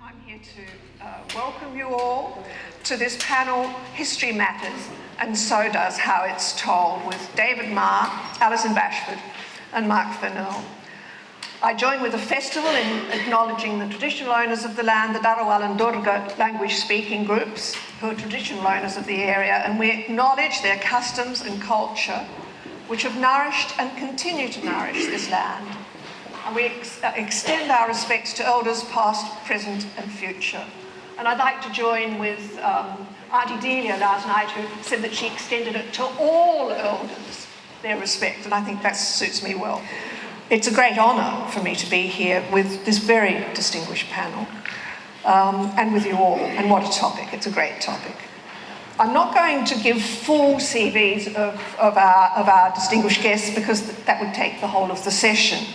I'm here to welcome you all to this panel, History Matters, and So Does How It's Told, with David Marr, Alison Bashford, and Marc Fennell. I join with the festival in acknowledging the traditional owners of the land, the Darawal and Durga language-speaking groups, who are traditional owners of the area, and we acknowledge their customs and culture, which have nourished and continue to nourish this land. And we extend our respects to elders past, present and future. And I'd like to join with Auntie Delia last night, who said that she extended it to all elders, their respect, and I think that suits me well. It's a great honour for me to be here with this very distinguished panel, and with you all, and what a topic. It's a great topic. I'm not going to give full CVs of our distinguished guests, because that would take the whole of the session.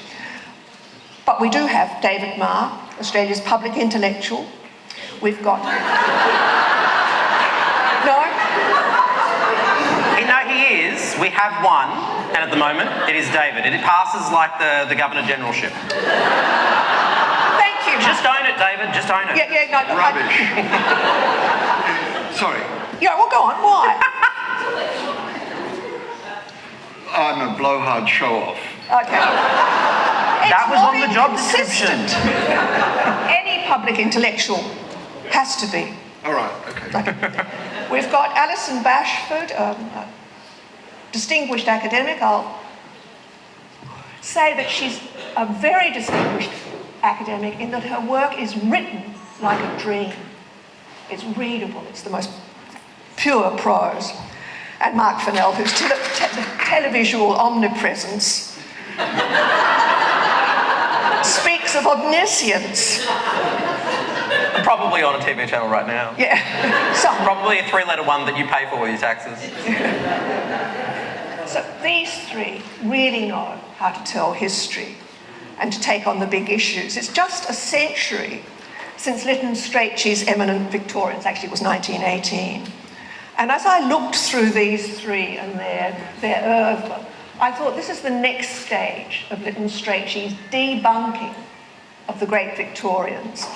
But we do have David Marr, Australia's public intellectual. We've got... No? No, he is. We have one, and at the moment, it is David. It passes like the Governor-Generalship. Thank you, Just own it, David. Just own it. Yeah, no. Rubbish. Sorry. Yeah, well, go on. Why? I'm a blowhard show-off. Okay. That was on the job description. Any public intellectual has to be. All right, okay. We've got Alison Bashford, a distinguished academic. I'll say that she's a very distinguished academic in that her work is written like a dream. It's readable. It's the most pure prose. And Marc Fennell, whose televisual omnipresence speaks of omniscience. Probably on a TV channel right now. Yeah. Probably a 3-letter one that you pay for with your taxes. So these three really know how to tell history and to take on the big issues. It's just a century since Lytton Strachey's Eminent Victorians, actually it was 1918. And as I looked through these three and their oeuvre, I thought this is the next stage of Lytton Strachey's debunking of the great Victorians,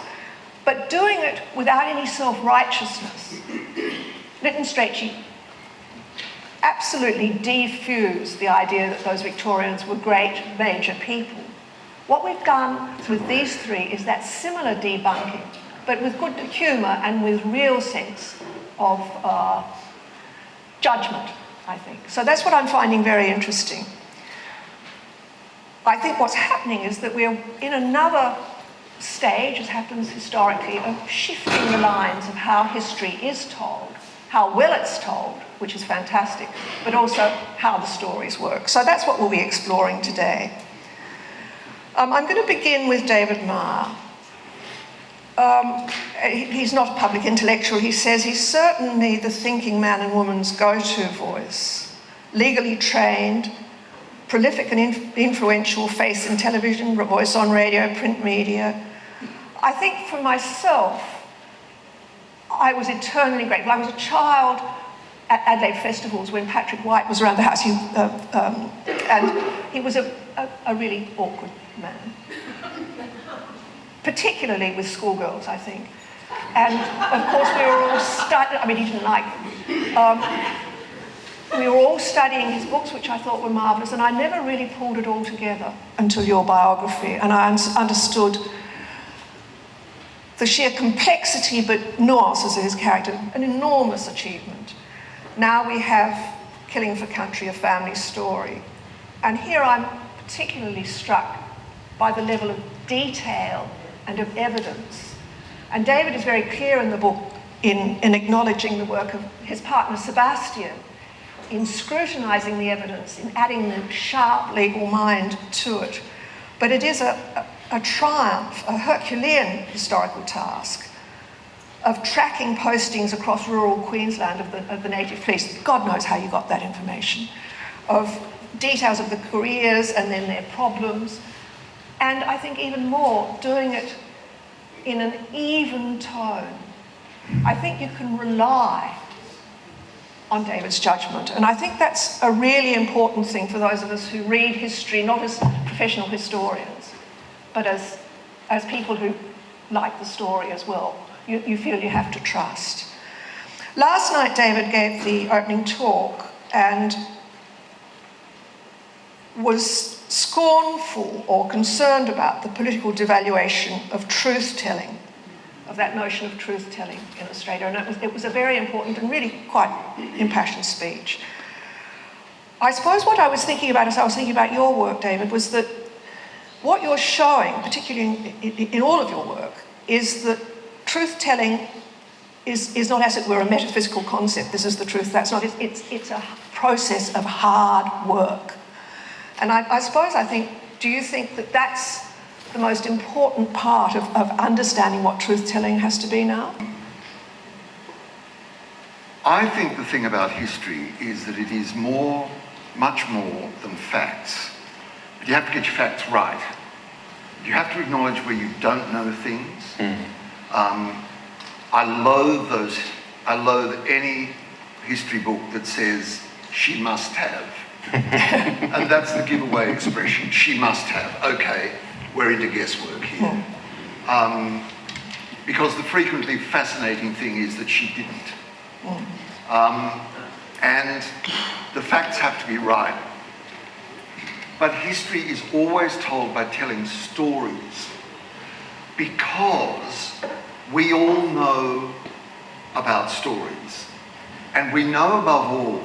but doing it without any self-righteousness. Lytton Strachey absolutely defused the idea that those Victorians were great major people. What we've done with these three is that similar debunking, but with good humour and with real sense of judgment, I think. So that's what I'm finding very interesting. I think what's happening is that we're in another stage, as happens historically, of shifting the lines of how history is told, how well it's told, which is fantastic, but also how the stories work. So that's what we'll be exploring today. I'm going to begin with David Marr. He's not a public intellectual. He says he's certainly the thinking man and woman's go-to voice, legally trained, prolific and influential face in television, voice on radio, print media. I think for myself, I was eternally grateful. I was a child at Adelaide festivals when Patrick White was around the house, and he was a really awkward man, particularly with schoolgirls, I think. And of course we were all studying, I mean, he didn't like them. We were all studying his books, which I thought were marvellous, and I never really pulled it all together until your biography, and I understood the sheer complexity but nuances of his character, an enormous achievement. Now we have Killing for Country, a family story. And here I'm particularly struck by the level of detail and of evidence. And David is very clear in the book in acknowledging the work of his partner Sebastian, in scrutinising the evidence, in adding the sharp legal mind to it. But it is a triumph, a Herculean historical task of tracking postings across rural Queensland of the native police. God knows how you got that information. Of details of the careers and then their problems. And I think even more, doing it in an even tone. I think you can rely on David's judgment. And I think that's a really important thing for those of us who read history, not as professional historians, but as people who like the story as well. You feel you have to trust. Last night, David gave the opening talk and was scornful or concerned about the political devaluation of truth-telling, of that notion of truth-telling in Australia. And it was a very important and really quite impassioned speech. I suppose what I was thinking about as I was thinking about your work, David, was that what you're showing, particularly in all of your work, is that truth-telling is not, as it were, a metaphysical concept. This is the truth, that's not. It's a process of hard work. And I think, do you think that that's the most important part of understanding what truth-telling has to be now? I think the thing about history is that it is much more than facts. But you have to get your facts right. You have to acknowledge where you don't know things. I loathe any history book that says, she must have. And that's the giveaway expression, she must have. Okay, we're into guesswork here. Because the frequently fascinating thing is that she didn't. And the facts have to be right. But history is always told by telling stories, because we all know about stories. And we know above all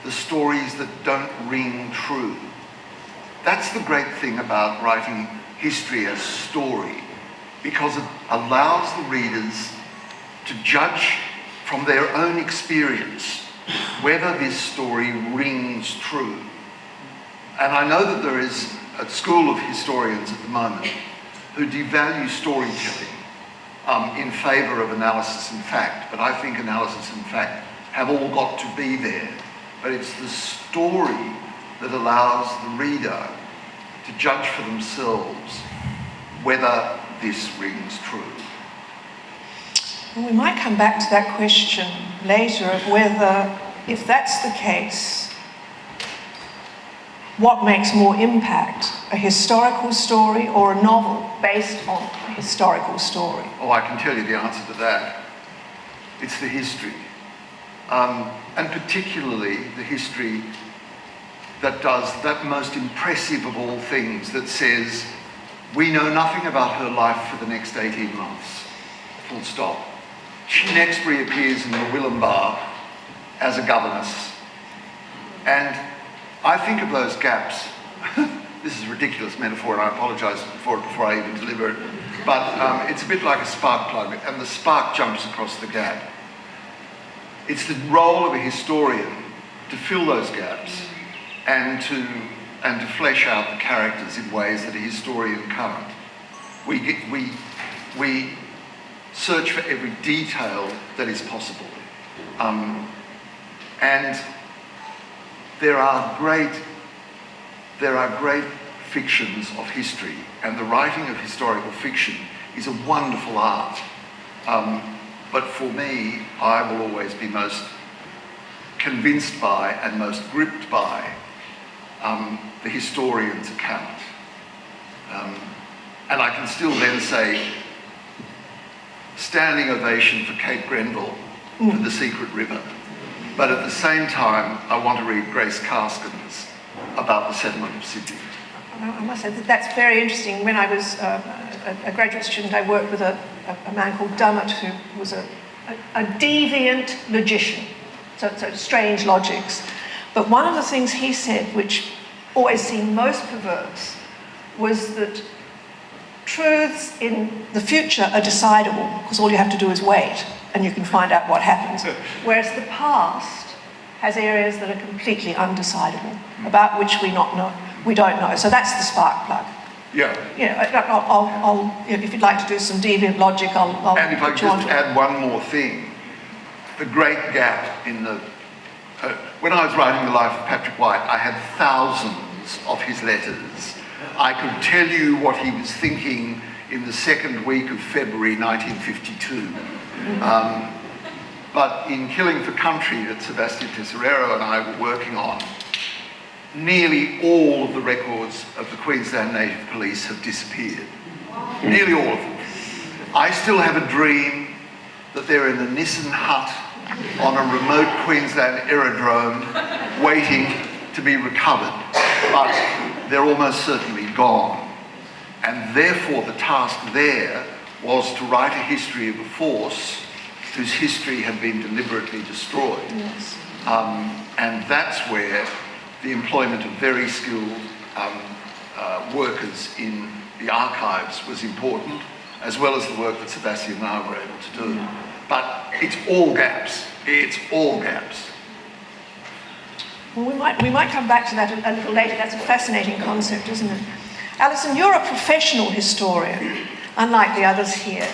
the stories that don't ring true. That's the great thing about writing history as story, because it allows the readers to judge from their own experience whether this story rings true. And I know that there is a school of historians at the moment who devalue storytelling in favour of analysis and fact, but I think analysis and fact have all got to be there. But it's the story that allows the reader to judge for themselves whether this rings true. Well, we might come back to that question later of whether, if that's the case, what makes more impact, a historical story or a novel based on a historical story? Oh, I can tell you the answer to that. It's the history. And particularly the history that does that most impressive of all things, that says, we know nothing about her life for the next 18 months, full stop. She next reappears in the Willambar as a governess. And I think of those gaps. This is a ridiculous metaphor, and I apologise for it before I even deliver it. But it's a bit like a spark plug, and the spark jumps across the gap. It's the role of a historian to fill those gaps and to flesh out the characters in ways that a historian can't. We search for every detail that is possible. And there are great fictions of history, and the writing of historical fiction is a wonderful art. But for me, I will always be most convinced by and most gripped by the historian's account. And I can still then say standing ovation for Kate Grenville for The Secret River. But at the same time, I want to read Grace Karskens about the settlement of Sydney. I must say that that's very interesting. When I was a graduate student, I worked with a man called Dummett, who was a deviant logician, so strange logics. But one of the things he said, which always seemed most perverse, was that truths in the future are decidable, because all you have to do is wait and you can find out what happens. Whereas the past has areas that are completely undecidable, about which we don't know. So that's the spark plug. Yeah. I'll if you'd like to do some deviant logic, I'll and if I just add one more thing, the great gap in the... when I was writing the life of Patrick White, I had thousands of his letters. I could tell you what he was thinking in the second week of February 1952. But in Killing for Country that Sebastian Tesoriero and I were working on, nearly all of the records of the Queensland Native Police have disappeared. Nearly all of them. I still have a dream that they're in a Nissan hut on a remote Queensland aerodrome waiting to be recovered, but they're almost certainly gone. And therefore the task there was to write a history of a force whose history had been deliberately destroyed. Yes. And that's where the employment of very skilled workers in the archives was important, as well as the work that Sebastian and I were able to do. Yeah. But it's all gaps. It's all gaps. Well, we might come back to that a little later. That's a fascinating concept, isn't it? Alison, you're a professional historian, unlike the others here.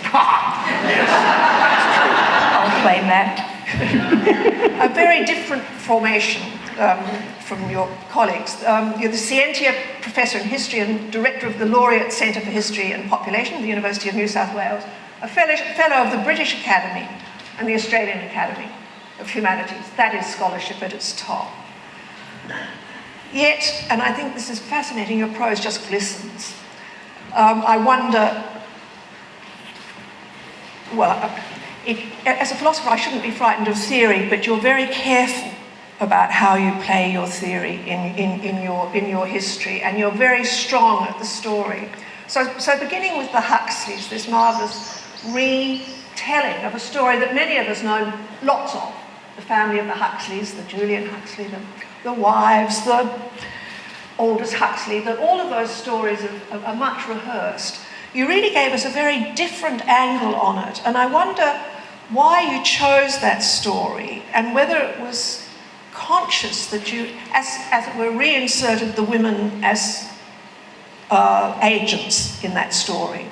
I'll claim that. A very different formation from your colleagues. You're the Scientia Professor in History and Director of the Laureate Centre for History and Population at the University of New South Wales, a fellow of the British Academy and the Australian Academy of Humanities. That is scholarship at its top. Yet, and I think this is fascinating, your prose just glistens. I wonder, as a philosopher, I shouldn't be frightened of theory, but you're very careful about how you play your theory in your history, and you're very strong at the story. So beginning with the Huxleys, this marvellous retelling of a story that many of us know lots of, the family of the Huxleys, the Julian Huxley, the wives, the Aldous Huxley, all of those stories are much rehearsed. You really gave us a very different angle on it, and I wonder why you chose that story and whether it was conscious that you, as it were, reinserted the women as agents in that story.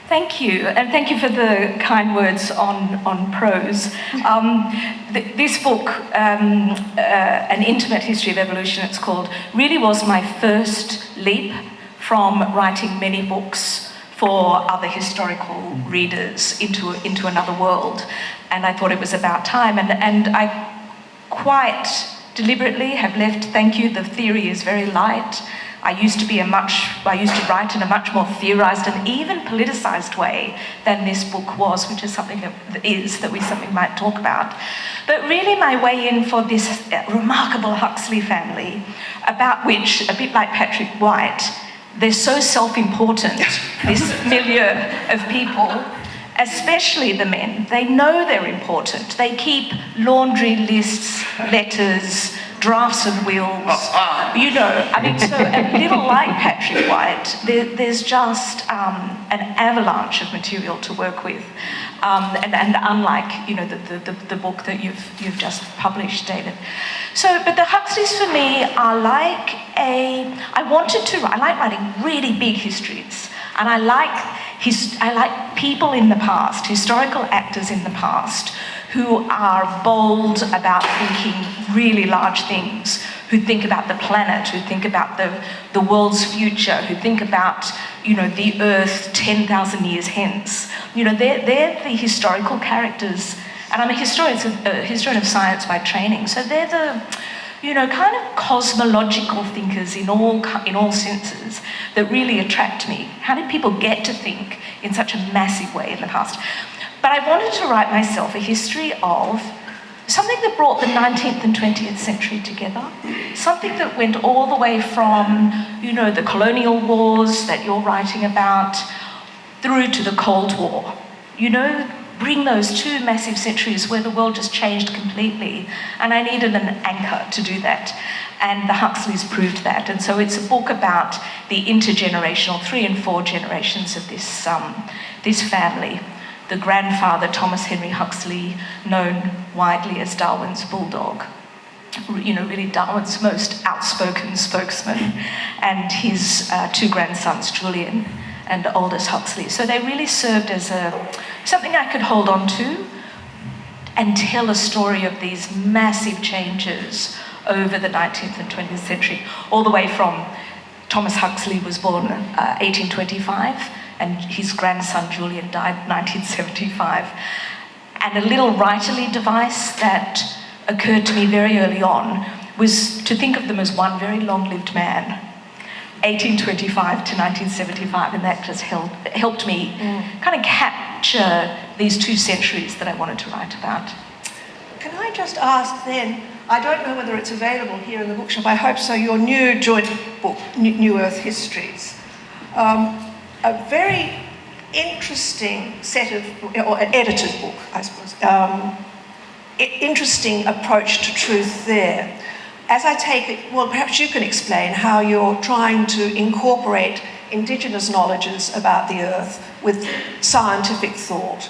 Thank you, and thank you for the kind words on prose. This book, An Intimate History of Evolution, it's called, really was my first leap from writing many books for other historical readers into another world. And I thought it was about time, and I quite deliberately have left, thank you, the theory is very light. I used to write in a much more theorised and even politicised way than this book was, which is something that we might talk about. But really my way in for this remarkable Huxley family, about which, a bit like Patrick White, they're so self-important, this milieu of people, especially the men. They know they're important. They keep laundry lists, letters, drafts of wills, so a little like Patrick White, there's just an avalanche of material to work with, and unlike the book that you've just published, David. So, but the Huxleys for me are like I like writing really big histories, and I like people in the past, historical actors in the past, who are bold about thinking really large things, who think about the planet, who think about the world's future, who think about, the Earth 10,000 years hence. They're the historical characters, and I'm a historian of science by training, so they're kind of cosmological thinkers in all senses that really attract me. How did people get to think in such a massive way in the past? But I wanted to write myself a history of something that brought the 19th and 20th century together, something that went all the way from, the colonial wars that you're writing about through to the Cold War. Bring those two massive centuries where the world just changed completely. And I needed an anchor to do that. And the Huxleys proved that. And so it's a book about the intergenerational, 3 and 4 generations of this family. The grandfather, Thomas Henry Huxley, known widely as Darwin's bulldog, really Darwin's most outspoken spokesman, and his 2 grandsons, Julian and Aldous Huxley. So they really served as something I could hold on to and tell a story of these massive changes over the 19th and 20th century, all the way from Thomas Huxley was born 1825, and his grandson Julian died 1975. And a little writerly device that occurred to me very early on was to think of them as one very long-lived man, 1825 to 1975, and that just helped me kind of capture these 2 centuries that I wanted to write about. Can I just ask then, I don't know whether it's available here in the bookshop, I hope so, your new joint book, New Earth Histories. A very interesting set of, or an edited book, I suppose, interesting approach to truth there. As I take it, well, perhaps you can explain how you're trying to incorporate Indigenous knowledges about the Earth with scientific thought,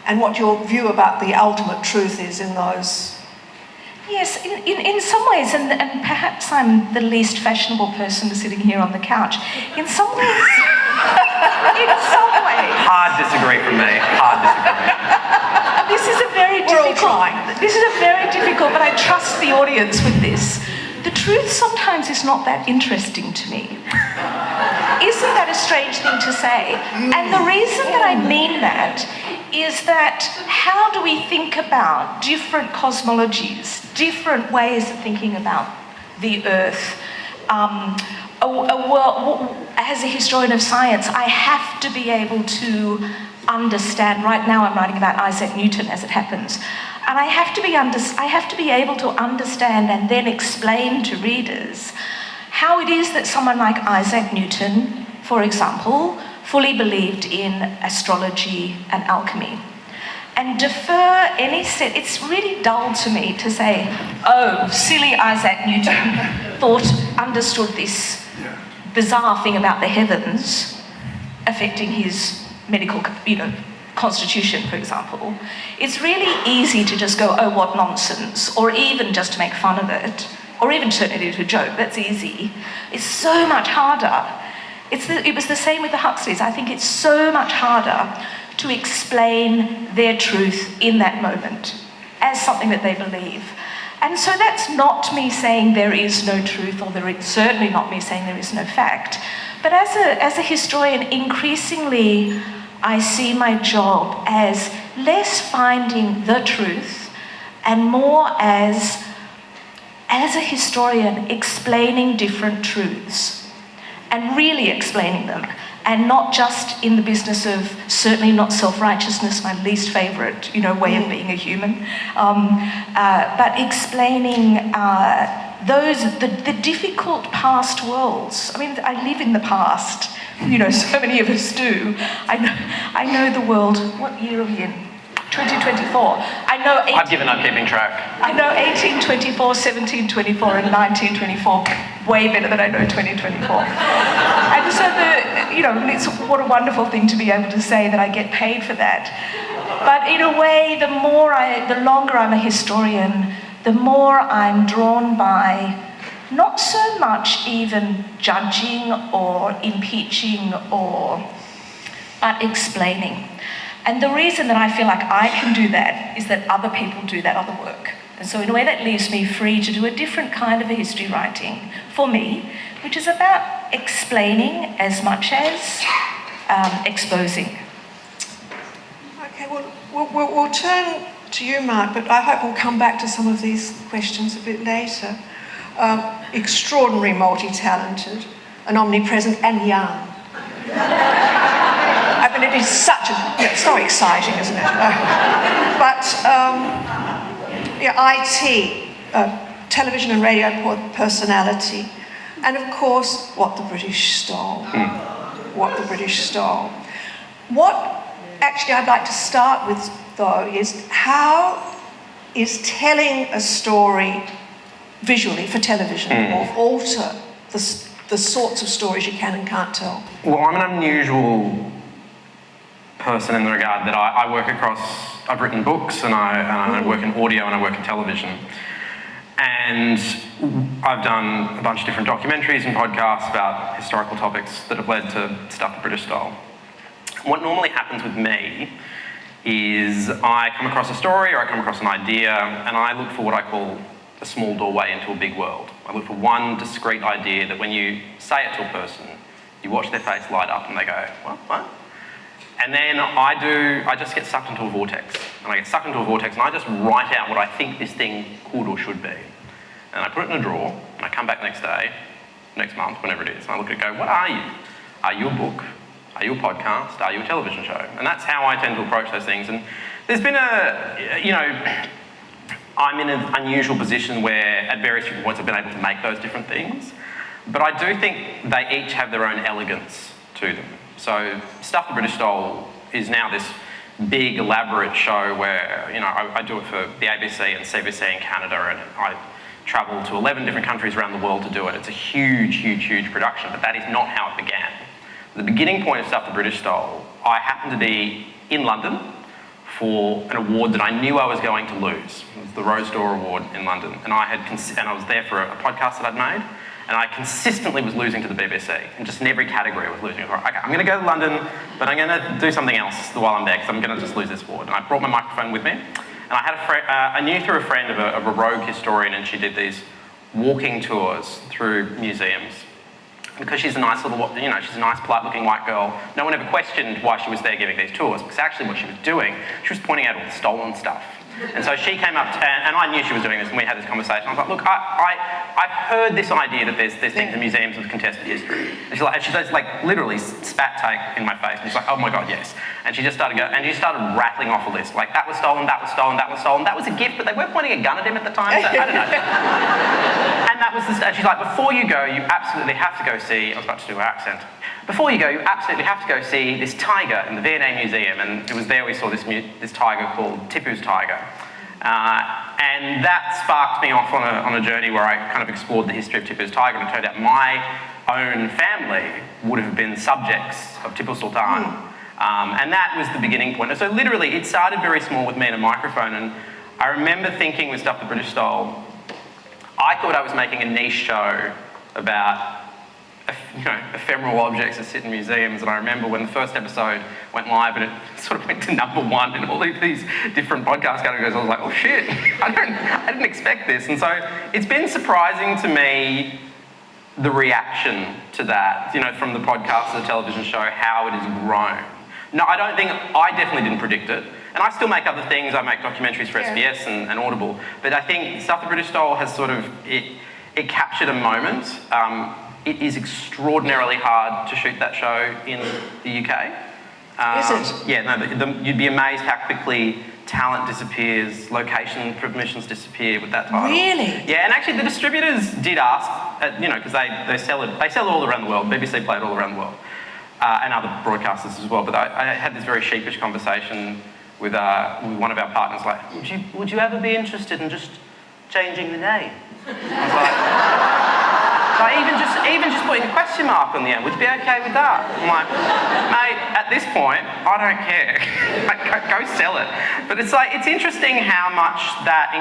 and what your view about the ultimate truth is in those. Yes, in some ways, and perhaps I'm the least fashionable person sitting here on the couch. In some ways, Hard disagree from me. Hard disagree. This is a very We're difficult. all trying. This is a very difficult, but I trust the audience with this. The truth sometimes is not that interesting to me. Isn't that a strange thing to say? And the reason that I mean that is that how do we think about different cosmologies, different ways of thinking about the Earth? As a historian of science, I have to be able to understand. Right now I'm writing about Isaac Newton, as it happens. And I have to be able to understand and then explain to readers how it is that someone like Isaac Newton, for example, fully believed in astrology and alchemy. And defer any set. It's really dull to me to say, oh, silly Isaac Newton understood this bizarre thing about the heavens affecting his medical, constitution, for example. It's really easy to just go, oh, what nonsense, or even just to make fun of it, or even turn it into a joke. That's easy. It's so much harder. It was the same with the Huxleys. I think it's so much harder to explain their truth in that moment as something that they believe. And so that's not me saying there is no truth, or it's certainly not me saying there is no fact. But as a historian, increasingly I see my job as less finding the truth and more as a historian explaining different truths and really explaining them, and not just in the business of, certainly not self-righteousness, my least favourite, way of being a human, but explaining the difficult past worlds. I mean, I live in the past, so many of us do. I know the world. What year are we in? 2024. I've given up keeping track. I know 1824, 1724, and 1924 way better than I know 2024. And so what a wonderful thing to be able to say that I get paid for that. But in a way, the longer I'm a historian, the more I'm drawn by not so much even judging or impeaching but explaining. And the reason that I feel like I can do that is that other people do that other work. And so in a way that leaves me free to do a different kind of a history writing for me, which is about explaining as much as exposing. Okay, well, we'll turn to you, Marc, but I hope we'll come back to some of these questions a bit later. extraordinary, multi-talented, and omnipresent, and young. I mean, it is such a... It's so exciting, isn't it? IT, television and radio personality, and of course, what the British stole. What the British stole. What actually I'd like to start with, though, is how is telling a story visually for television or alter the sorts of stories you can and can't tell? Well, I'm an unusual person in the regard that I work across... I've written books and I work in audio and I work in television. And I've done a bunch of different documentaries and podcasts about historical topics that have led to Stuff the British Style. What normally happens with me is I come across a story or I come across an idea and I look for what I call a small doorway into a big world. I look for one discrete idea that when you say it to a person, you watch their face light up and they go, what? And then I just get sucked into a vortex. And I get sucked into a vortex and I just write out what I think this thing could or should be. And I put it in a drawer and I come back next day, next month, whenever it is, and I look at it and go, what are you? Are you a book? Are you a podcast? Are you a television show? And that's how I tend to approach those things. And there's been I'm in an unusual position where at various different points I've been able to make those different things. But I do think they each have their own elegance to them. So Stuff the British Style is now this big, elaborate show where, I do it for the ABC and CBC in Canada, and I travel to 11 different countries around the world to do it. It's a huge, huge, huge production, but that is not how it began. The beginning point of Stuff the British Style, I happened to be in London for an award that I knew I was going to lose. It was the Rose d'Or Award in London, and I was there for a podcast that I'd made. And I consistently was losing to the BBC, and just in every category I was losing. I thought, okay, I'm going to go to London, but I'm going to do something else while I'm there, because I'm going to just lose this award. And I brought my microphone with me, and I had I knew through a friend of a rogue historian, and she did these walking tours through museums. Because she's a nice little, she's a nice, polite-looking white girl. No one ever questioned why she was there giving these tours, because actually what she was doing, she was pointing out all the stolen stuff. And so she came up, and I knew she was doing this, and we had this conversation. I was like, look, I've heard this idea that there's things in museums with contested history. And she just literally spat take in my face. And she's like, oh my God, yes. And she just started rattling off a list. Like, that was stolen, that was stolen, that was stolen. That was a gift, but they weren't pointing a gun at him at the time, so I don't know. And that was and she's like, before you go, you absolutely have to go see, I was about to do her accent. Before you go, you absolutely have to go see this tiger in the V&A Museum. And it was there we saw this tiger called Tipu's tiger. And that sparked me off on a journey where I kind of explored the history of Tipu's tiger, and it turned out my own family would have been subjects of Tipu Sultan. And that was the beginning point. So literally, it started very small with me and a microphone, and I remember thinking with Stuff the British Style, I thought I was making a niche show about ephemeral objects that sit in museums. And I remember when the first episode went live and it sort of went to #1 in all of these different podcast categories, I was like, oh shit, I didn't expect this. And so it's been surprising to me, the reaction to that, from the podcast to the television show, how it has grown. No, I definitely didn't predict it. And I still make other things. I make documentaries for SBS and Audible. But I think Stuff the British Style has sort of, it captured a moment. It is extraordinarily hard to shoot that show in the UK. Is it? Yeah, no, you'd be amazed how quickly talent disappears, location permissions disappear with that title. Really? Yeah, and actually the distributors did ask, because they sell it all around the world. BBC play it all around the world, and other broadcasters as well. But I had this very sheepish conversation with one of our partners, like, would you ever be interested in just changing the name? I was like, even just putting a question mark on the end, would you be okay with that? I'm like, mate, at this point, I don't care. Go sell it. But it's interesting how much that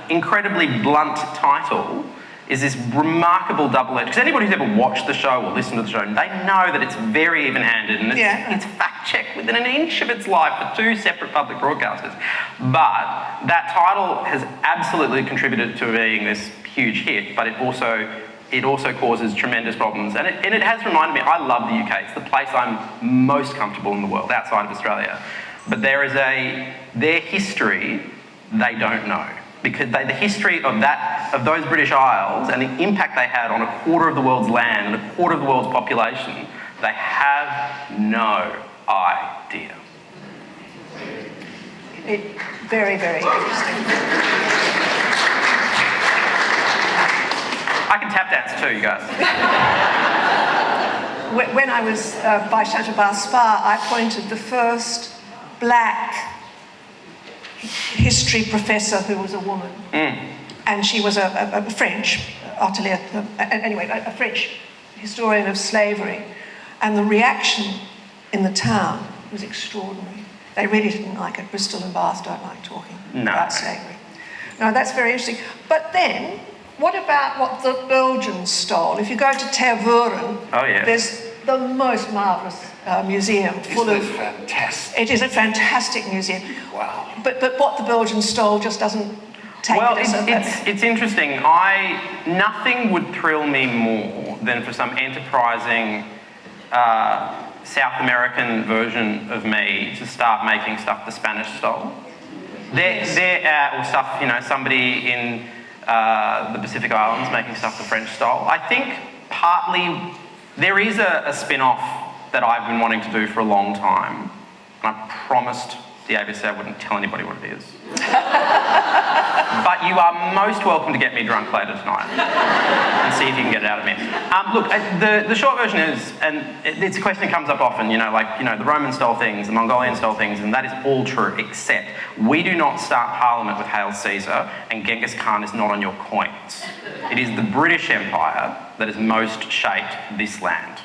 incredibly blunt title is this remarkable double-edged, because anybody who's ever watched the show or listened to the show, they know that it's very even-handed and it's fact-checked within an inch of its life for two separate public broadcasters. But that title has absolutely contributed to being this huge hit, but it also causes tremendous problems. And it has reminded me, I love the UK. It's the place I'm most comfortable in the world, outside of Australia. But their history, they don't know. because the history of those British Isles and the impact they had on a quarter of the world's land and a quarter of the world's population, they have no idea. Very, very interesting. I can tap dance too, you guys. When I was Vice Chancellor of Bar Spa, I appointed the first black history professor who was a woman. And she was a French hôtelier, anyway, a French historian of slavery. And the reaction in the town was extraordinary. They really didn't like it. Bristol and Bath don't like talking about slavery. No, that's very interesting. But then, what about what the Belgians stole? If you go to Tervuren, there's the most marvellous museum full of... fantastic? It is a fantastic museum. Wow. But what the Belgians stole just doesn't take it as a... It's interesting. Nothing would thrill me more than for some enterprising South American version of me to start making stuff the Spanish stole. Or stuff, somebody in the Pacific Islands making stuff the French stole. I think partly there is a spin-off that I've been wanting to do for a long time. And I promised the ABC I wouldn't tell anybody what it is. But you are most welcome to get me drunk later tonight and see if you can get it out of me. Look, the short version is, and it's a question that comes up often, the Romans stole things, the Mongolians stole things, and that is all true, except we do not start Parliament with Hail Caesar, and Genghis Khan is not on your coins. It is the British Empire that has most shaped this land.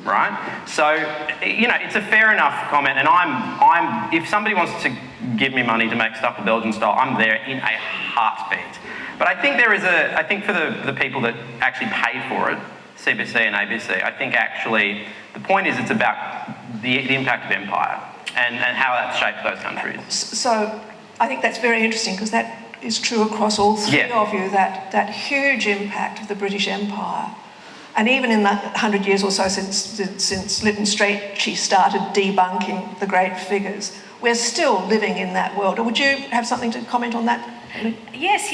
Right? So, it's a fair enough comment, and I'm if somebody wants to give me money to make stuff the Belgian style, I'm there in a heartbeat. But I think I think for the people that actually pay for it, CBC and ABC, I think actually the point is it's about the impact of empire and how that's shaped those countries. So I think that's very interesting because that is true across all three of you, that huge impact of the British Empire. And even in the 100 years or so since Lytton Strachey started debunking the great figures, we're still living in that world. Would you have something to comment on that? Yes.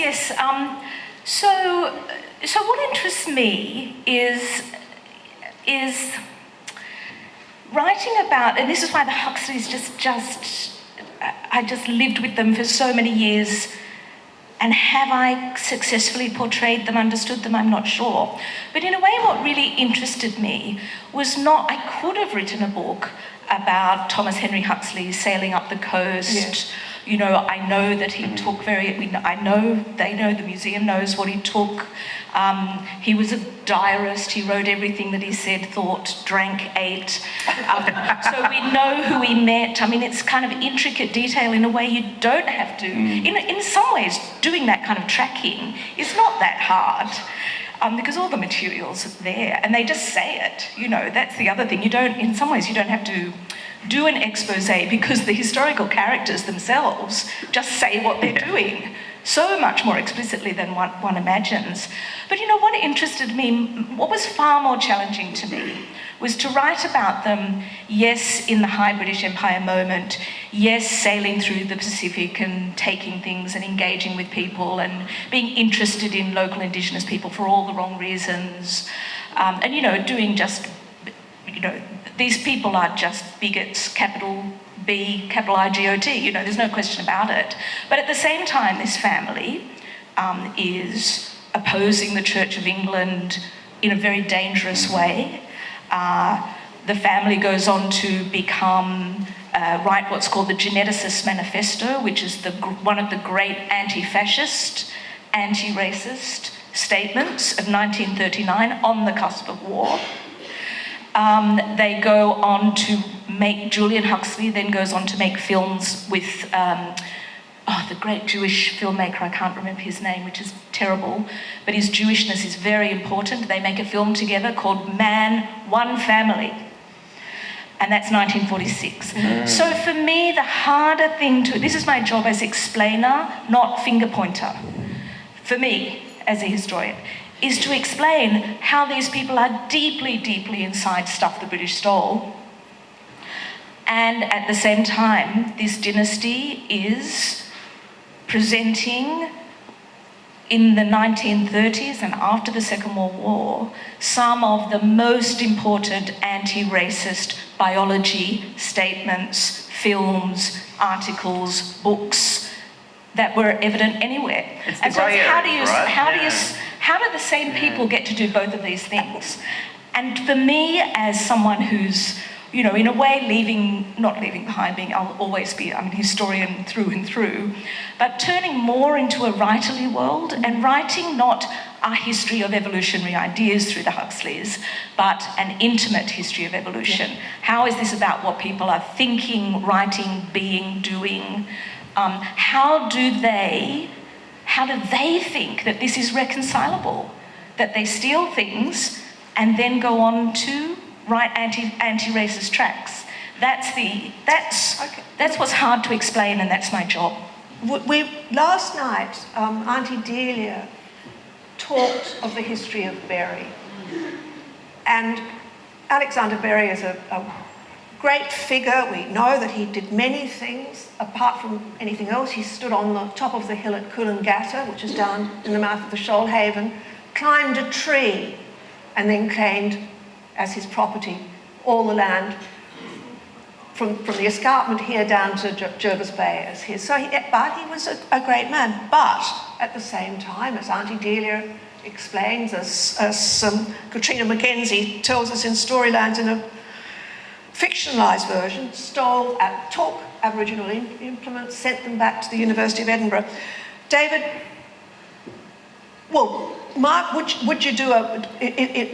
So what interests me is writing about, and this is why the Huxleys I just lived with them for so many years. And have I successfully portrayed them, understood them? I'm not sure. But in a way, what really interested me was I could have written a book about Thomas Henry Huxley sailing up the coast. Yes. I know that he took they know, the museum knows what he took. He was a diarist. He wrote everything that he said, thought, drank, ate. So we know who he met. I mean, it's kind of intricate detail in a way you don't have to. In some ways, doing that kind of tracking is not that hard. Because all the materials are there, and they just say it. That's the other thing. In some ways, you don't have to do an expose because the historical characters themselves just say what they're doing so much more explicitly than one imagines. But what interested me, what was far more challenging to me, was to write about them, yes, in the High British Empire moment, yes, sailing through the Pacific and taking things and engaging with people and being interested in local Indigenous people for all the wrong reasons, and doing just, these people are just bigots, capital B, capital I-G-O-T, there's no question about it. But at the same time, this family is opposing the Church of England in a very dangerous way. The family goes on to become, write what's called the Geneticist Manifesto, which is one of the great anti-fascist, anti-racist statements of 1939 on the cusp of war. They go on to Julian Huxley then goes on to make films with the great Jewish filmmaker, I can't remember his name, which is terrible, but his Jewishness is very important. They make a film together called Man, One Family, and that's 1946. So for me, the harder thing this is my job as explainer, not finger pointer, for me as a historian, is to explain how these people are deeply, deeply inside stuff the British stole. And at the same time, this dynasty is presenting in the 1930s and after the Second World War, some of the most important anti-racist biology statements, films, articles, books that were evident anywhere. It's the grey areas, right? How do the same people get to do both of these things? And for me, as someone who's, you know, in a way not leaving behind being, I'll always be, I'm a historian through and through, but turning more into a writerly world and writing not a history of evolutionary ideas through the Huxleys, but an intimate history of evolution. Yeah. How is this about what people are thinking, writing, being, doing? How do they think that this is reconcilable? That they steal things and then go on to write anti-racist tracts. That's what's hard to explain, and that's my job. Last night, Auntie Delia talked of the history of Berry. And Alexander Berry is a great figure. We know that he did many things. Apart from anything else, he stood on the top of the hill at Coolangatta, which is down in the mouth of the Shoalhaven, climbed a tree, and then claimed as his property all the land from the escarpment here down to Jervis Bay as his. But he was a great man. But at the same time, as Auntie Delia explains, as Katrina Mackenzie tells us in Storylands in a fictionalised version, took Aboriginal implements, sent them back to the University of Edinburgh. David, well, Mark, would you do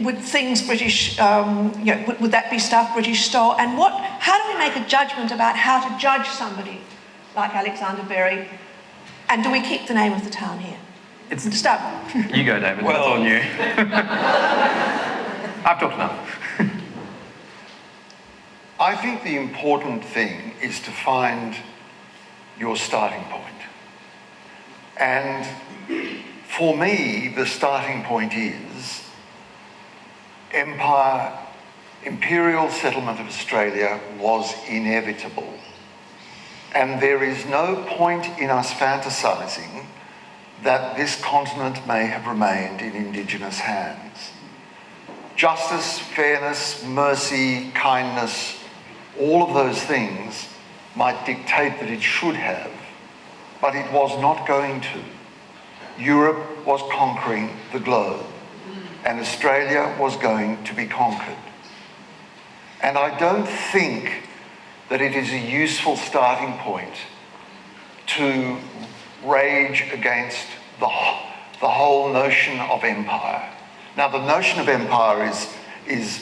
with things British, would that be stuff British style? And how do we make a judgment about how to judge somebody like Alexander Berry? And do we keep the name of the town here? It's start. You go, David. Well, that's on you. I've talked enough. I think the important thing is to find your starting point. And for me, the starting point is imperial settlement of Australia was inevitable. And there is no point in us fantasising that this continent may have remained in Indigenous hands. Justice, fairness, mercy, kindness, all of those things might dictate that it should have, but it was not going to. Europe was conquering the globe, and Australia was going to be conquered. And I don't think that it is a useful starting point to rage against the whole notion of empire. Now, the notion of empire is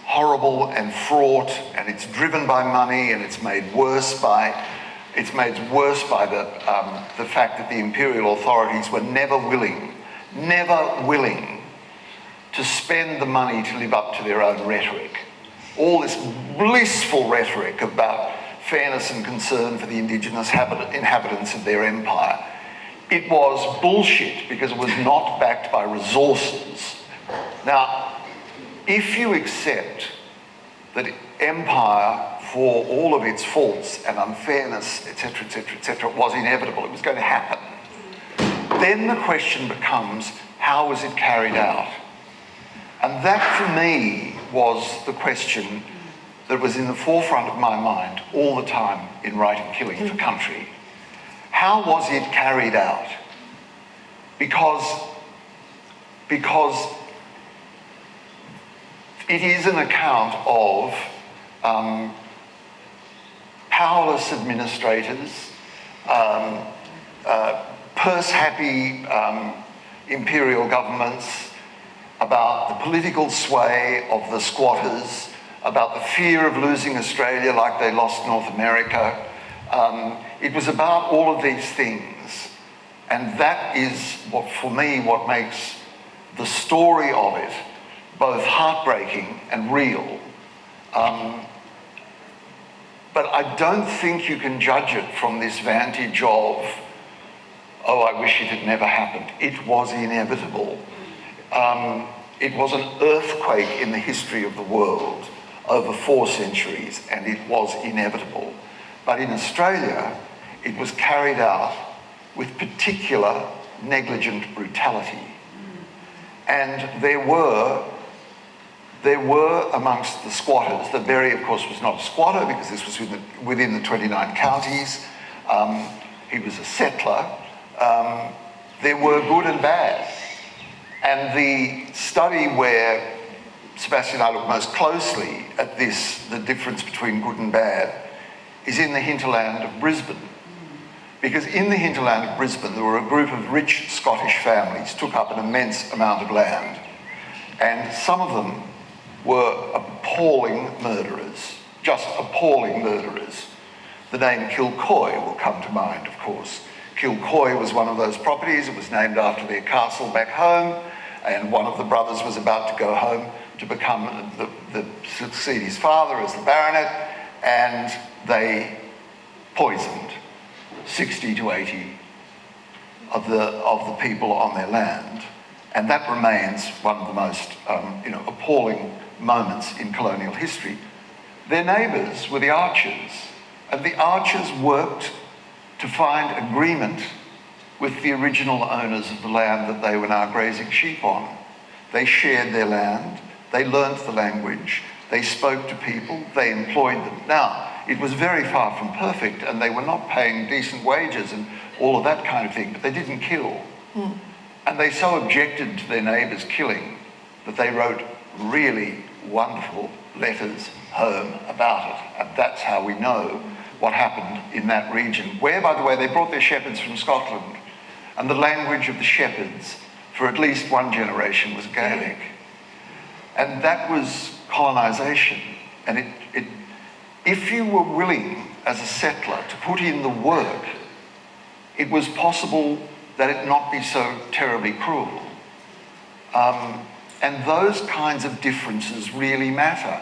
horrible and fraught, and it's driven by money, and it's made worse by the fact that the imperial authorities were never willing to spend the money to live up to their own rhetoric. All this blissful rhetoric about fairness and concern for the Indigenous inhabitants of their empire. It was bullshit because it was not backed by resources. Now, if you accept that empire, for all of its faults and unfairness, etc., etc., etc., was inevitable, it was going to happen, then the question becomes, how was it carried out? And that, for me, was the question that was in the forefront of my mind all the time in writing Killing for Country. How was it carried out? Because it is an account of powerless administrators, purse-happy imperial governments, about the political sway of the squatters, about the fear of losing Australia like they lost North America. It was about all of these things. And that is, for me, what makes the story of it both heartbreaking and real. But I don't think you can judge it from this vantage of, oh, I wish it had never happened. It was inevitable. It was an earthquake in the history of the world over 4 centuries, and it was inevitable. But in Australia, it was carried out with particular negligent brutality. And there were amongst the squatters, that Berry, of course, was not a squatter because this was within the 29 counties. He was a settler. There were good and bad. And the study where Sebastian and I look most closely at this, the difference between good and bad, is in the hinterland of Brisbane. Because in the hinterland of Brisbane, there were a group of rich Scottish families took up an immense amount of land. And some of them were appalling murderers, just appalling murderers. The name Kilcoy will come to mind, of course. Kilcoy was one of those properties. It was named after their castle back home, and one of the brothers was about to go home to become succeed his father as the baronet, and they poisoned 60 to 80 of the people on their land. And that remains one of the most appalling moments in colonial history. Their neighbours were the Archers, and the Archers worked to find agreement with the original owners of the land that they were now grazing sheep on. They shared their land, they learnt the language, they spoke to people, they employed them. Now, it was very far from perfect, and they were not paying decent wages and all of that kind of thing, but they didn't kill. And they so objected to their neighbours killing that they wrote really wonderful letters home about it. And that's how we know what happened in that region, where, by the way, they brought their shepherds from Scotland, and the language of the shepherds for at least one generation was Gaelic. And that was colonisation. And if you were willing as a settler to put in the work, it was possible that it not be so terribly cruel. And those kinds of differences really matter.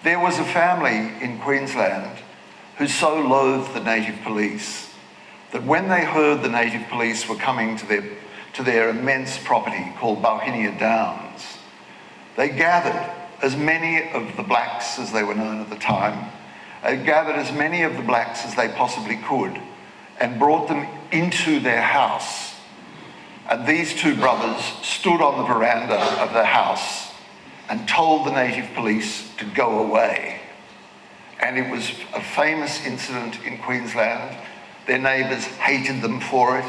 There was a family in Queensland who so loathed the native police that when they heard the native police were coming to their immense property called Bauhinia Downs, they gathered as many of the blacks, as they were known at the time, gathered as many of the blacks as they possibly could and brought them into their house. And these two brothers stood on the veranda of their house and told the native police to go away. And it was a famous incident in Queensland. Their neighbours hated them for it,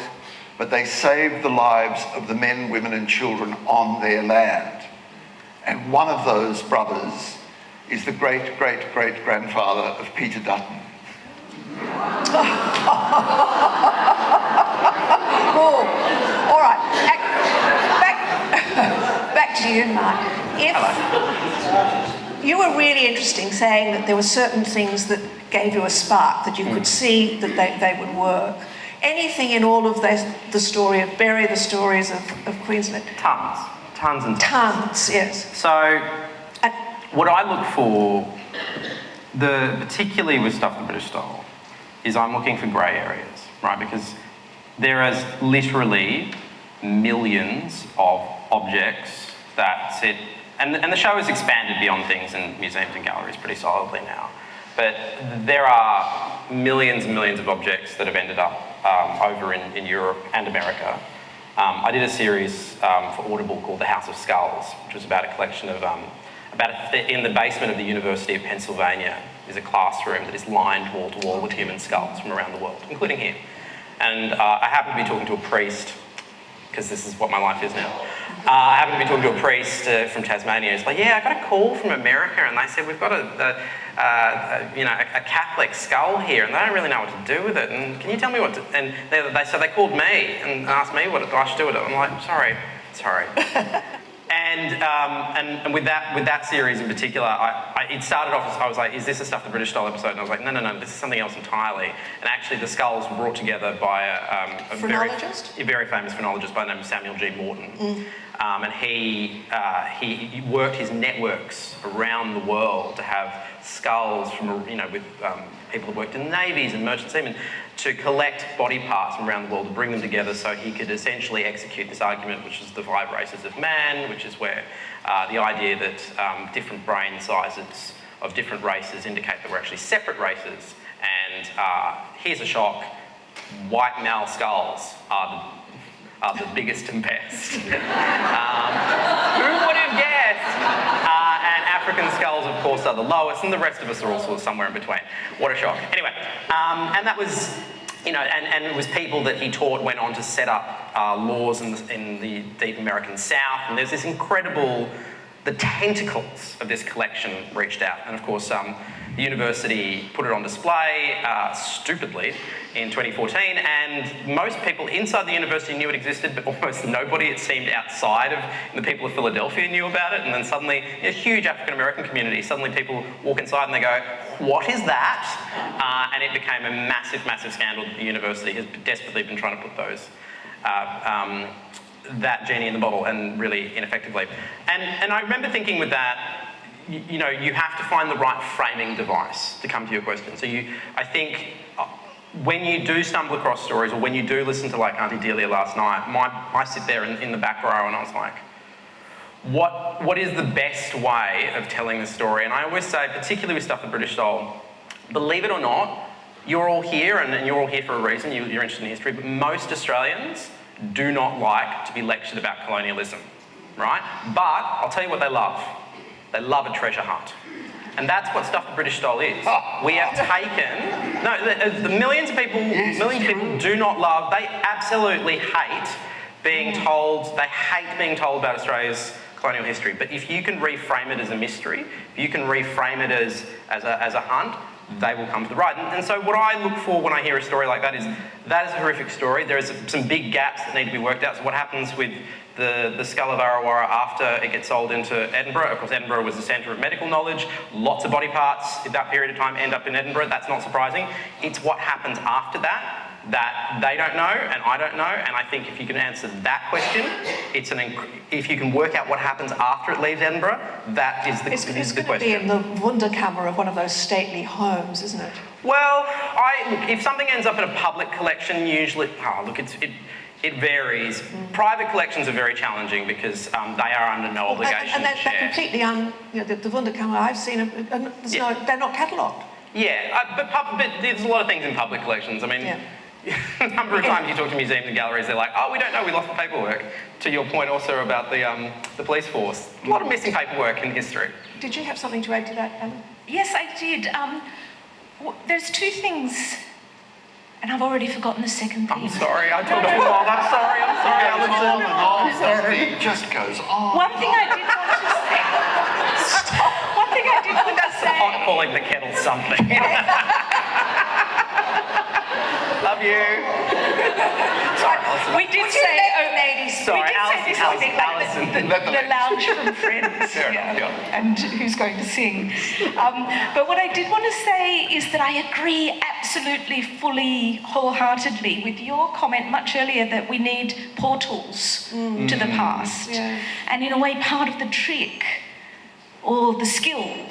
but they saved the lives of the men, women and children on their land. And one of those brothers is the great-great-great-grandfather of Peter Dutton. Oh, all right. Back to you, Marc. You were really interesting saying that there were certain things that gave you a spark, that you could see that they would work. Anything in all of the story of Berry, the stories of Queensland? Tons and tons. Tons, yes. So what I look for, particularly with stuff the British style, is I'm looking for grey areas, right? Because there is literally millions of objects that sit, and the show has expanded beyond things in museums and galleries pretty solidly now. But there are millions and millions of objects that have ended up over in Europe and America. I did a series for Audible called The House of Skulls, which was about a collection of, in the basement of the University of Pennsylvania is a classroom that is lined wall to wall with human skulls from around the world, including here. And I happened to be talking to a priest, because this is what my life is now. I happened to be talking to a priest from Tasmania. He's like, yeah, I got a call from America, and they said, we've got a Catholic skull here, and they don't really know what to do with it. And can you tell me what to... And so they called me and asked me what I should do with it. I'm like, sorry. And with that series in particular, it started off as, I was like, is this a Stuff the British Style episode? And I was like, no, this is something else entirely. And actually the skulls were brought together by a very famous phrenologist by the name of Samuel G. Morton. And he worked his networks around the world to have skulls from, with people that worked in navies and merchant seamen, to collect body parts from around the world to bring them together so he could essentially execute this argument, which is the 5 races of man, which is where the idea that different brain sizes of different races indicate that we're actually separate races. And here's a shock, white male skulls are are the biggest and best. Who would have guessed? And African skulls, of course, are the lowest, and the rest of us are all sort of somewhere in between. What a shock. Anyway, and that was, and it was people that he taught went on to set up laws in the deep American South, and there's this incredible, the tentacles of this collection reached out, and of course, the university put it on display, stupidly, in 2014, and most people inside the university knew it existed, but almost nobody, it seemed, outside of the people of Philadelphia knew about it, and then suddenly, a huge African-American community, suddenly people walk inside and they go, what is that? And it became a massive, massive scandal that the university has desperately been trying to put those, that genie in the bottle, and really ineffectively. And I remember thinking with that, you have to find the right framing device to come to your question. So I think when you do stumble across stories, or when you do listen to like Auntie Delia last night, I sit there in the back row and I was like, what is the best way of telling the story? And I always say, particularly with stuff the British stole, believe it or not, you're all here, and you're all here for a reason, you're interested in history, but most Australians do not like to be lectured about colonialism, right? But I'll tell you what they love. They love a treasure hunt. And that's what Stuff the British Stole is. We have taken... No, the millions of people do not love... They absolutely hate being told... They hate being told about Australia's colonial history. But if you can reframe it as a mystery, if you can reframe it as a hunt, they will come to the right. And so what I look for when I hear a story like that is a horrific story. There is some big gaps that need to be worked out. So what happens with the skull of Arawara after it gets sold into Edinburgh? Of course, Edinburgh was the centre of medical knowledge. Lots of body parts in that period of time end up in Edinburgh. That's not surprising. It's what happens after that they don't know and I don't know. And I think if you can answer that question, if you can work out what happens after it leaves Edinburgh, that is the question. It's going to be in the Wunderkammer of one of those stately homes, isn't it? Well, look, if something ends up in a public collection, usually, it varies. Private collections are very challenging because they are under no obligation and they're to share. completely the Wunderkammer I've seen, they're not catalogued. Yeah, but there's a lot of things in public collections. I mean, a number of times you talk to museums and galleries, they're like, oh, we don't know, we lost the paperwork. To your point also about the police force. A lot of missing paperwork in history. Did you have something to add to that, Alan? Yes, I did. There's two things, and I've already forgotten the second thing. I'm sorry, I talked too long. I'm sorry, Alison. It just goes on. One thing I did want to say. One thing I did want to say. Hot calling the kettle something. Love you. Sorry, Alison. We did say, ladies. Sorry, we did say this thing like the lounge from Friends, and who's going to sing. But what I did want to say is that I agree absolutely, fully, wholeheartedly with your comment much earlier that we need portals to the past. Yeah. And in a way, part of the trick or the skill,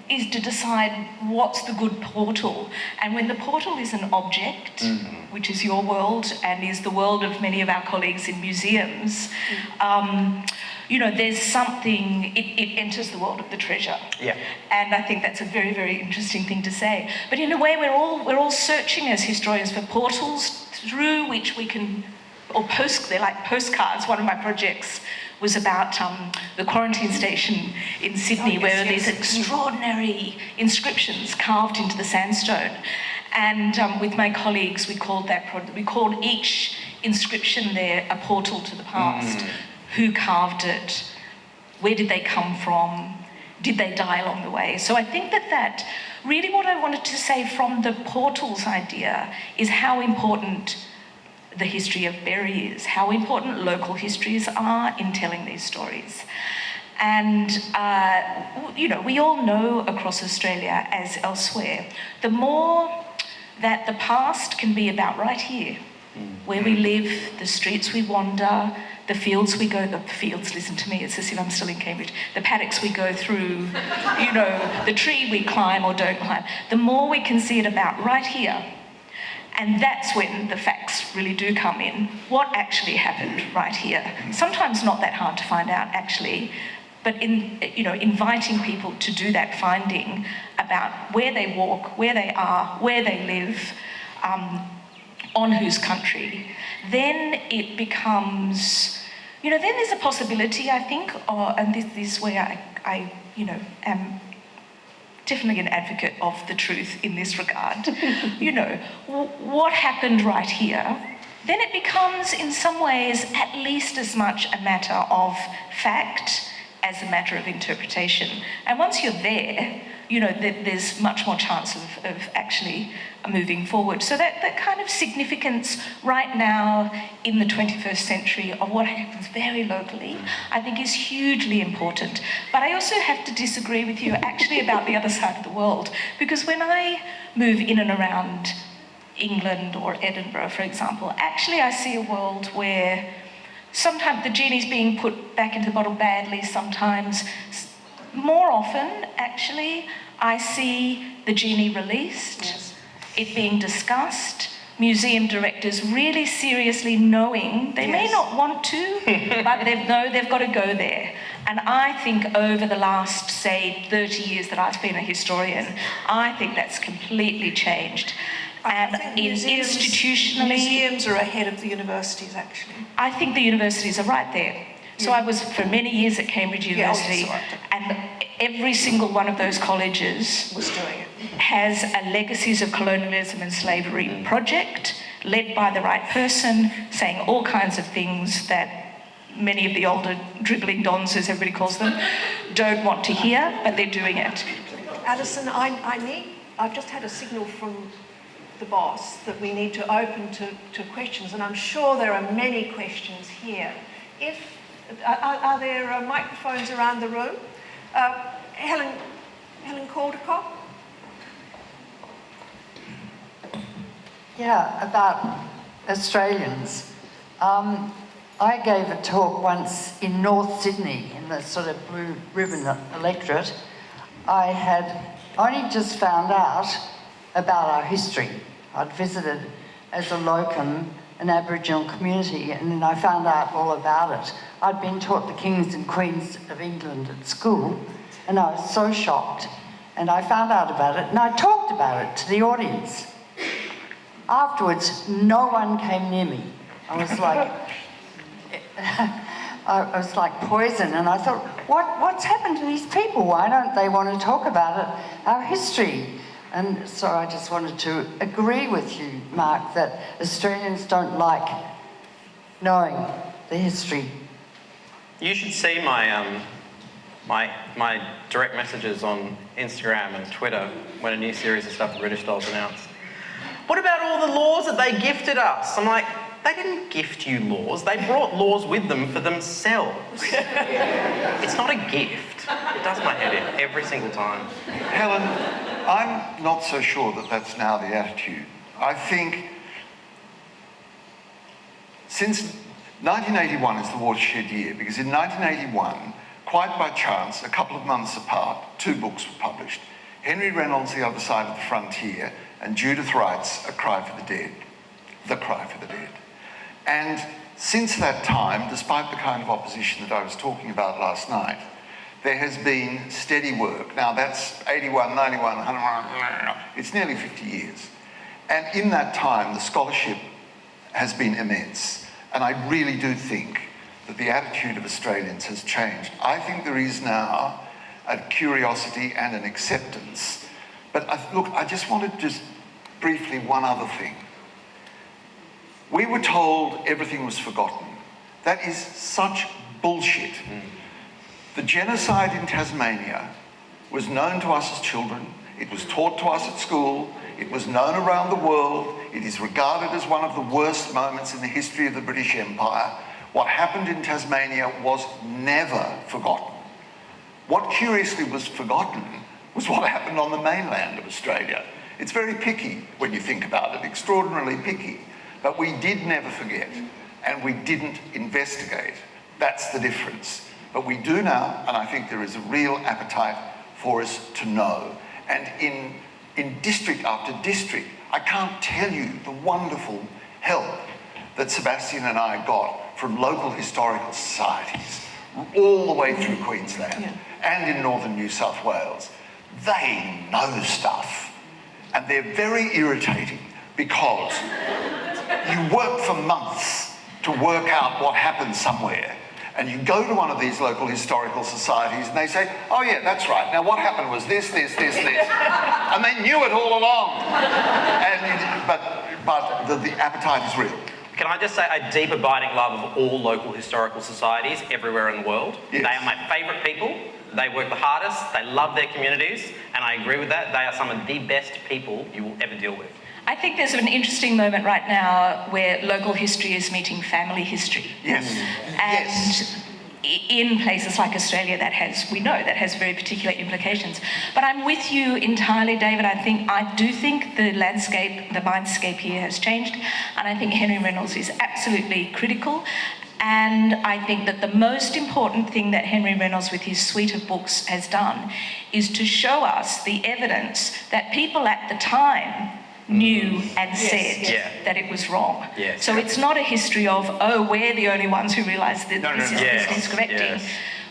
is to decide what's the good portal. And when the portal is an object, which is your world and is the world of many of our colleagues in museums, there's something, it enters the world of the treasure. Yeah. And I think that's a very, very interesting thing to say. But in a way, we're all searching as historians for portals through which we can, they're like postcards. One of my projects was about the quarantine station in Sydney, where there are these extraordinary inscriptions carved into the sandstone. And with my colleagues, we called each inscription there a portal to the past. Who carved it? Where did they come from? Did they die along the way? So I think that really what I wanted to say from the portals idea is how important the history of Berry is, how important local histories are in telling these stories. And, we all know across Australia, as elsewhere, the more that the past can be about right here, where we live, the streets we wander, the fields we go, the fields, listen to me, it's as if I'm still in Cambridge, the paddocks we go through, the tree we climb or don't climb, the more we can see it about right here. And that's when the facts really do come in. What actually happened right here? Sometimes not that hard to find out, actually, but inviting people to do that finding about where they walk, where they are, where they live, on whose country, then it becomes, then there's a possibility, I think, and this is where I am definitely an advocate of the truth in this regard. What happened right here? Then it becomes, in some ways, at least as much a matter of fact as a matter of interpretation. And once you're there, there's much more chance of actually moving forward. So that kind of significance right now in the 21st century of what happens very locally, I think is hugely important. But I also have to disagree with you actually about the other side of the world, because when I move in and around England or Edinburgh, for example, actually I see a world where sometimes the genie's being put back into the bottle badly, sometimes. More often, actually, I see the genie released, yes, it being discussed, museum directors really seriously knowing they may not want to, but they know they've got to go there. And I think over the last, say, 30 years that I've been a historian, I think that's completely changed. And institutionally, museums are ahead of the universities, actually. I think the universities are right there. So I was for many years at Cambridge University, and every single one of those colleges was doing it. Has a Legacies of Colonialism and Slavery project led by the right person, saying all kinds of things that many of the older dribbling dons, as everybody calls them, don't want to hear, but they're doing it. Alison, I've just had a signal from the boss that we need to open to questions, and I'm sure there are many questions here. Are there microphones around the room? Helen Caldecott? Yeah, about Australians. I gave a talk once in North Sydney in the sort of blue ribbon electorate. I had only just found out about our history. I'd visited as a locum an Aboriginal community, and then I found out all about it. I'd been taught the kings and queens of England at school, and I was so shocked. And I found out about it, and I talked about it to the audience. Afterwards, no one came near me. I was like, I was like poison, and I thought, what's happened to these people? Why don't they want to talk about it, our history? And so I just wanted to agree with you, Mark, that Australians don't like knowing the history. You should see my my direct messages on Instagram and Twitter when a new series of Stuff the British Dolls announced. What about all the laws that they gifted us? I'm like, they didn't gift you laws. They brought laws with them for themselves. It's not a gift. It does my head in every single time. Helen, I'm not so sure that that's now the attitude. I think since 1981 is the watershed year, because in 1981, quite by chance, a couple of months apart, 2 books were published. Henry Reynolds' The Other Side of the Frontier and Judith Wright's A Cry for the Dead. The Cry for the Dead. And since that time, despite the kind of opposition that I was talking about last night, there has been steady work. Now that's 81, 91, 100, it's nearly 50 years. And in that time, the scholarship has been immense. And I really do think that the attitude of Australians has changed. I think there is now a curiosity and an acceptance. But look, I just wanted to just briefly one other thing. We were told everything was forgotten. That is such bullshit. The genocide in Tasmania was known to us as children. It was taught to us at school. It was known around the world. It is regarded as one of the worst moments in the history of the British Empire. What happened in Tasmania was never forgotten. What curiously was forgotten was what happened on the mainland of Australia. It's very picky when you think about it, extraordinarily picky. But we did never forget, and we didn't investigate. That's the difference. But we do now, and I think there is a real appetite for us to know. And in district after district, I can't tell you the wonderful help that Sebastian and I got from local historical societies all the way through Queensland and in northern New South Wales. They know stuff, and they're very irritating because you work for months to work out what happened somewhere. And you go to one of these local historical societies and they say, oh yeah, that's right. Now what happened was this. And they knew it all along. But the appetite is real. Can I just say a deep abiding love of all local historical societies everywhere in the world? Yes. They are my favourite people. They work the hardest. They love their communities. And I agree with that. They are some of the best people you will ever deal with. I think there's an interesting moment right now where local history is meeting family history. Yes. And in places like Australia, that has very particular implications. But I'm with you entirely, David. I do think the mindscape here has changed, and I think Henry Reynolds is absolutely critical. And I think that the most important thing that Henry Reynolds, with his suite of books, has done is to show us the evidence that people at the time knew and said that it was wrong. Yes. So it's not a history of, we're the only ones who realised that this is correcting. Yes.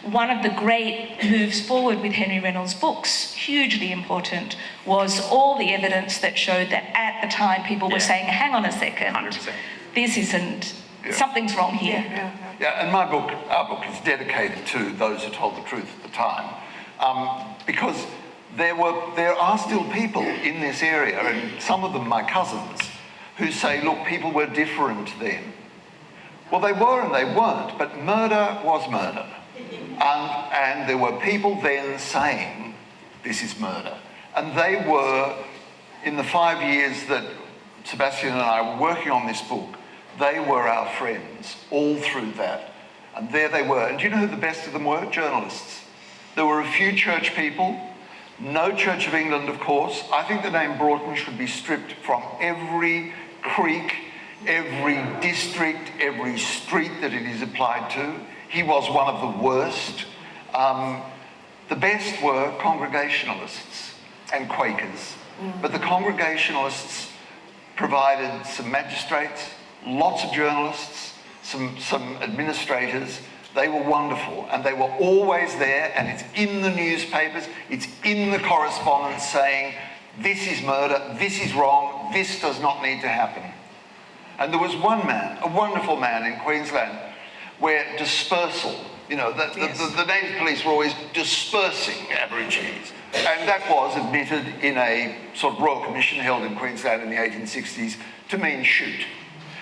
One of the great moves forward with Henry Reynolds' books, hugely important, was all the evidence that showed that at the time people were saying, hang on a second, 100%. this isn't, something's wrong here. Yeah, and our book is dedicated to those who told the truth at the time, because there are still people in this area, and some of them my cousins, who say, look, people were different then. Well, they were and they weren't, but murder was murder. And there were people then saying, this is murder. And they were, in the 5 years that Sebastian and I were working on this book, they were our friends all through that. And there they were. And do you know who the best of them were? Journalists. There were a few church people. No Church of England, of course. I think the name Broughton should be stripped from every creek, every district, every street that it is applied to. He was one of the worst. The best were Congregationalists and Quakers. But the Congregationalists provided some magistrates, lots of journalists, some administrators. They were wonderful, and they were always there, and it's in the newspapers, it's in the correspondence saying, this is murder, this is wrong, this does not need to happen. And there was one man, a wonderful man in Queensland, where dispersal, the native police were always dispersing Aborigines. And that was admitted in a sort of royal commission held in Queensland in the 1860s to mean shoot.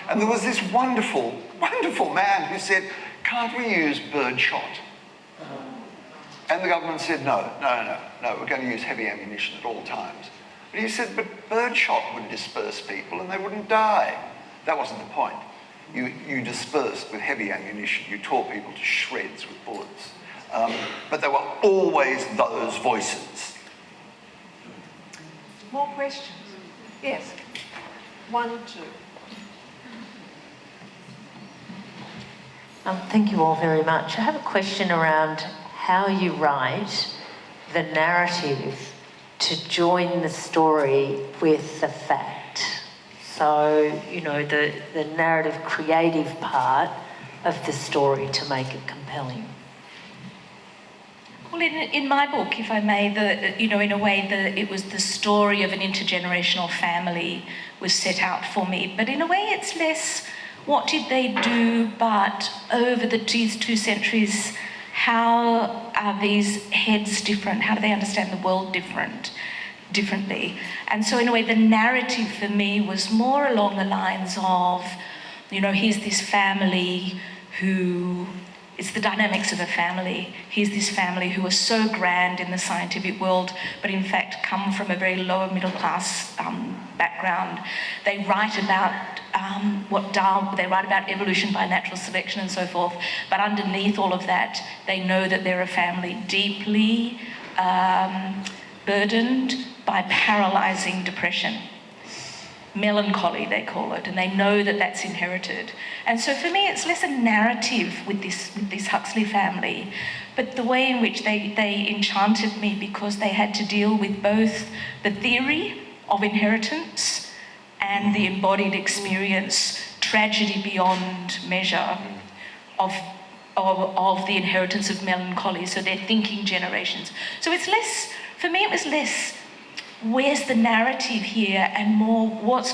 And there was this wonderful, wonderful man who said, can't we use birdshot? And the government said, no, we're going to use heavy ammunition at all times. But he said, but birdshot would disperse people and they wouldn't die. That wasn't the point. You dispersed with heavy ammunition. You tore people to shreds with bullets. But there were always those voices. More questions? Yes. 1, 2. Thank you all very much. I have a question around how you write the narrative to join the story with the fact. So, the narrative creative part of the story to make it compelling. Well, in my book, if I may, in a way, it was the story of an intergenerational family was set out for me. But in a way, it's less what did they do, but over these 2 centuries, how are these heads different? How do they understand the world differently? And so in a way, the narrative for me was more along the lines of, here's this family who, it's the dynamics of a family. Here's this family who are so grand in the scientific world, but in fact come from a very lower middle class background. They write about they write about evolution by natural selection and so forth, but underneath all of that, they know that they're a family deeply burdened by paralysing depression. Melancholy, they call it, and they know that that's inherited. And so for me, it's less a narrative with this Huxley family, but the way in which they enchanted me because they had to deal with both the theory of inheritance and the embodied experience, tragedy beyond measure, of the inheritance of melancholy. So they're thinking generations. So it's less, for me, it was less where's the narrative here, and more what's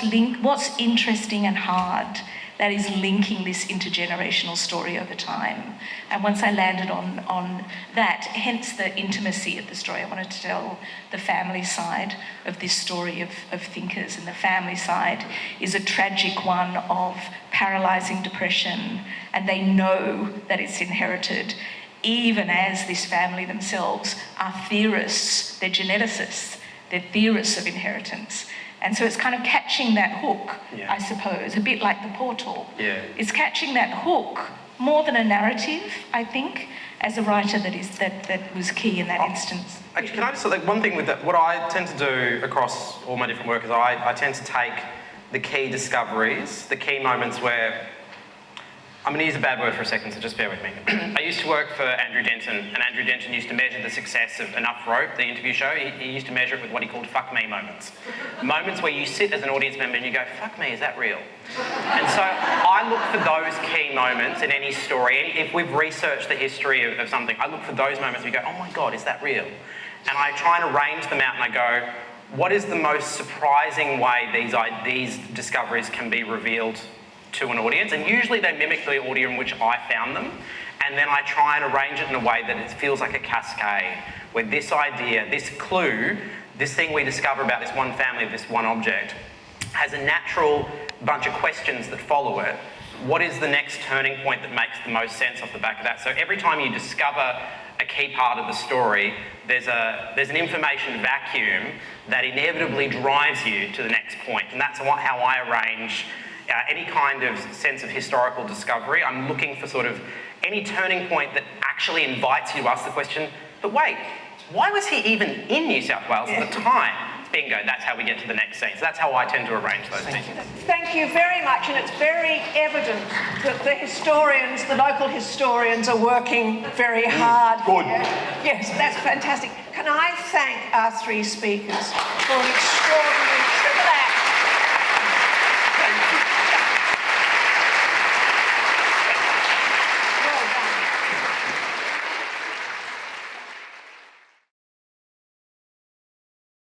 interesting and hard that is linking this intergenerational story over time. And once I landed on that, hence the intimacy of the story. I wanted to tell the family side of this story of thinkers, and the family side is a tragic one of paralysing depression, and they know that it's inherited, even as this family themselves are theorists, they're geneticists, they're theorists of inheritance. And so it's kind of catching that hook, I suppose, a bit like the portal. Yeah. It's catching that hook more than a narrative, I think, as a writer that was key in that instance. Actually, can I just say one thing with that? What I tend to do across all my different work is I tend to take the key discoveries, the key moments where, I'm going to use a bad word for a second, so just bear with me. I used to work for Andrew Denton, and Andrew Denton used to measure the success of Enough Rope, the interview show. He used to measure it with what he called fuck me moments. Moments where you sit as an audience member and you go, fuck me, is that real? And so I look for those key moments in any story. If we've researched the history of something, I look for those moments where you go, oh my God, is that real? And I try and arrange them out and I go, what is the most surprising way these discoveries can be revealed to an audience? And usually they mimic the order in which I found them, and then I try and arrange it in a way that it feels like a cascade, where this idea, this clue, this thing we discover about this one family, this one object, has a natural bunch of questions that follow it. What is the next turning point that makes the most sense off the back of that? So every time you discover a key part of the story, there's an information vacuum that inevitably drives you to the next point, and that's how I arrange any kind of sense of historical discovery. I'm looking for sort of any turning point that actually invites you to ask the question, but wait, why was he even in New South Wales at the time? Bingo, that's how we get to the next scene. So that's how I tend to arrange those things. Thank you very much, and it's very evident that the historians, the local historians, are working very hard. Good. Yes, that's fantastic. Can I thank our three speakers for an extraordinary